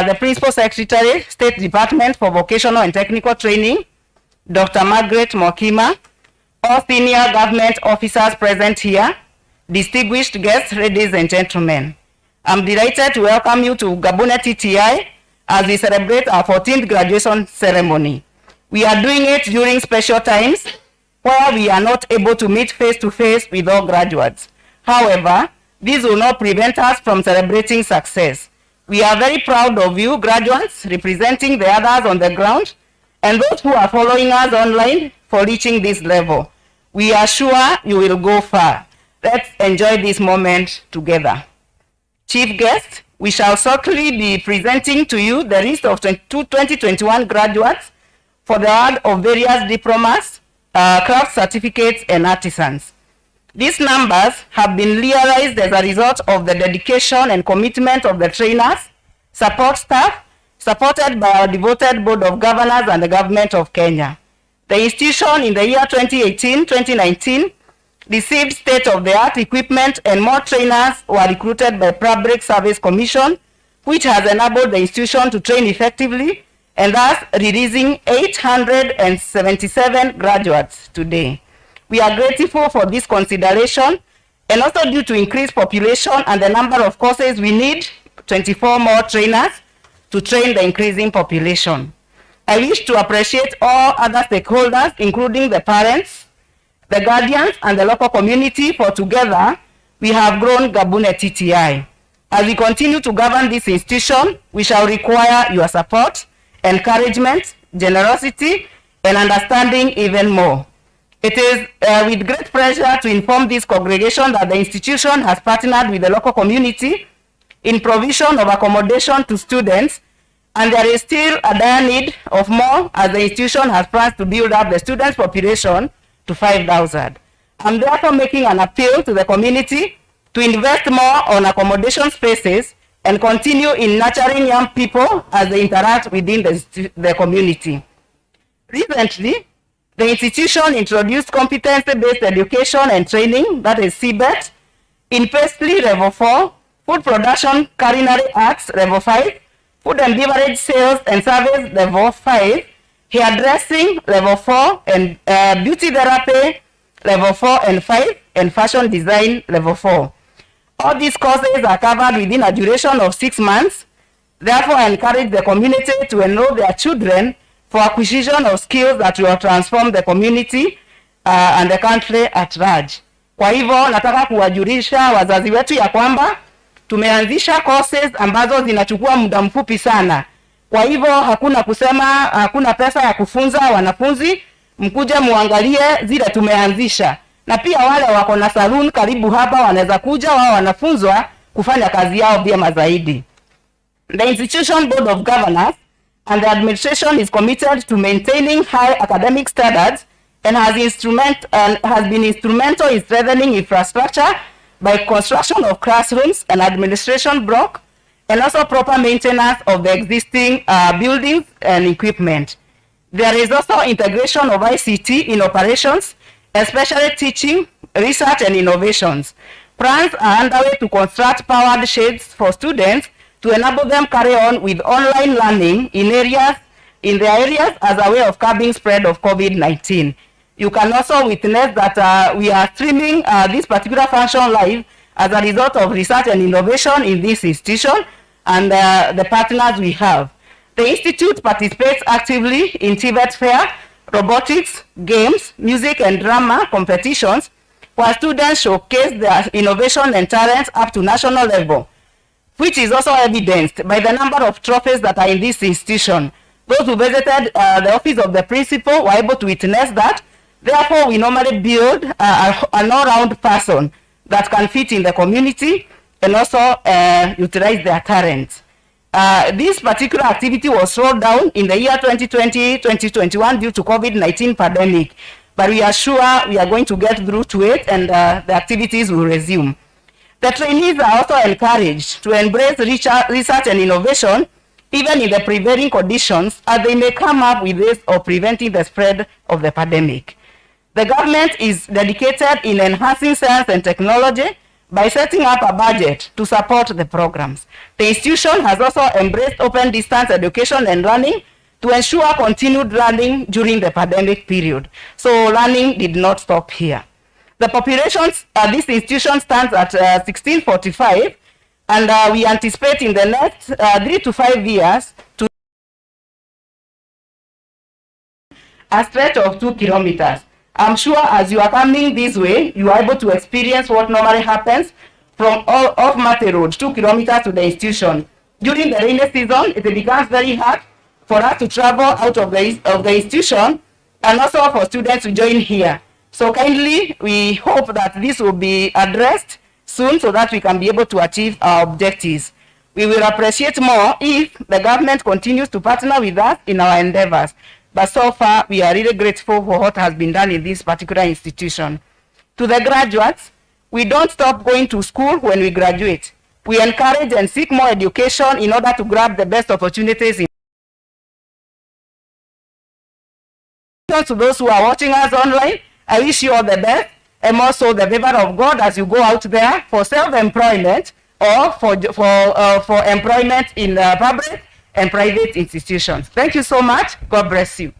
the Principal Secretary, State Department for Vocational and Technical Training, Dr. Margaret Mokima, all senior government officers present here, distinguished guests, ladies and gentlemen. I'm delighted to welcome you to Gabunet TTI as we celebrate our 14th graduation ceremony. We are doing it during special times where we are not able to meet face-to-face with all graduates. However, this will not prevent us from celebrating success. We are very proud of you graduates representing the others on the ground and those who are following us online for reaching this level. We are sure you will go far. Let's enjoy this moment together. Chief guest, we shall shortly be presenting to you the list of 2021 graduates for the award of various diplomas, craft certificates, and artisans. These numbers have been realized as a result of the dedication and commitment of the trainers, support staff, supported by our devoted Board of Governors and the Government of Kenya. The institution in the year 2018-2019 received state-of-the-art equipment, and more trainers were recruited by Public Service Commission, which has enabled the institution to train effectively and thus releasing 877 graduates today. We are grateful for this consideration, and also due to increased population and the number of courses, we need 24 more trainers to train the increasing population. I wish to appreciate all other stakeholders, including the parents, the guardians, and the local community, for together we have grown Gabunet TTI. As we continue to govern this institution, we shall require your support, encouragement, generosity, and understanding even more. It is with great pleasure to inform this congregation that the institution has partnered with the local community in provision of accommodation to students, and there is still a dire need of more as the institution has plans to build up the students' population to 5,000. I'm therefore making an appeal to the community to invest more on accommodation spaces and continue in nurturing young people as they interact within the community. Recently, the institution introduced competency-based education and training, that is CBET, in pastry level 4, food production culinary arts level 5, food and beverage sales and service level 5, hairdressing level 4, and beauty therapy level 4 and 5, and fashion design level 4. All these courses are covered within a duration of 6 months. Therefore, I encourage the community to enroll their children for acquisition of skills that will transform the community and the country at large. Kwa hivyo nataka kuwajulisha wazazi wetu ya kwamba tumeanzisha courses ambazo zinachukua muda mfupi sana. Kwa hivyo hakuna kusema hakuna pesa ya kufunza wanafunzi, mkuje muangalie zile tumeanzisha. Na pia wale wako na saloon karibu hapa wanaweza kuja wao wanafunzwa kufanya kazi yao vyema zaidi. The institution Board of Governors and the administration is committed to maintaining high academic standards and has been instrumental in strengthening infrastructure by construction of classrooms and administration block, and also proper maintenance of the existing buildings and equipment. There is also integration of ICT in operations, especially teaching, research, and innovations. Plans are underway to construct powered shades for students to enable them carry on with online learning in their areas as a way of curbing spread of COVID-19. You can also witness that we are streaming this particular function live as a result of research and innovation in this institution and the partners we have. The Institute participates actively in TVET Fair, robotics, games, music, and drama competitions, where students showcase their innovation and talents up to national level, which is also evidenced by the number of trophies that are in this institution. Those who visited the office of the principal were able to witness that. Therefore, we normally build an all-round person that can fit in the community and also utilize their talents. This particular activity was slowed down in the year 2020-2021 due to COVID-19 pandemic, but we are sure we are going to get through to it and the activities will resume. The trainees are also encouraged to embrace research and innovation even in the prevailing conditions, as they may come up with ways of preventing the spread of the pandemic. The government is dedicated in enhancing science and technology by setting up a budget to support the programs. The institution has also embraced open distance education and learning to ensure continued learning during the pandemic period. So learning did not stop here. The population at this institution stands at 1645, and we anticipate in the next 3 to 5 years to a stretch of 2 kilometers. I'm sure as you are coming this way, you are able to experience what normally happens from off Mate Road, 2 kilometers to the institution. During the rainy season, it becomes very hard for us to travel out of the institution, and also for students to join here. So kindly, we hope that this will be addressed soon so that we can be able to achieve our objectives. We will appreciate more if the government continues to partner with us in our endeavors. But so far, we are really grateful for what has been done in this particular institution. To the graduates, we don't stop going to school when we graduate. We encourage and seek more education in order to grab the best opportunities. To those who are watching us online, I wish you all the best, and also the favor of God as you go out there for self-employment or for employment in public and private institutions. Thank you so much. God bless you.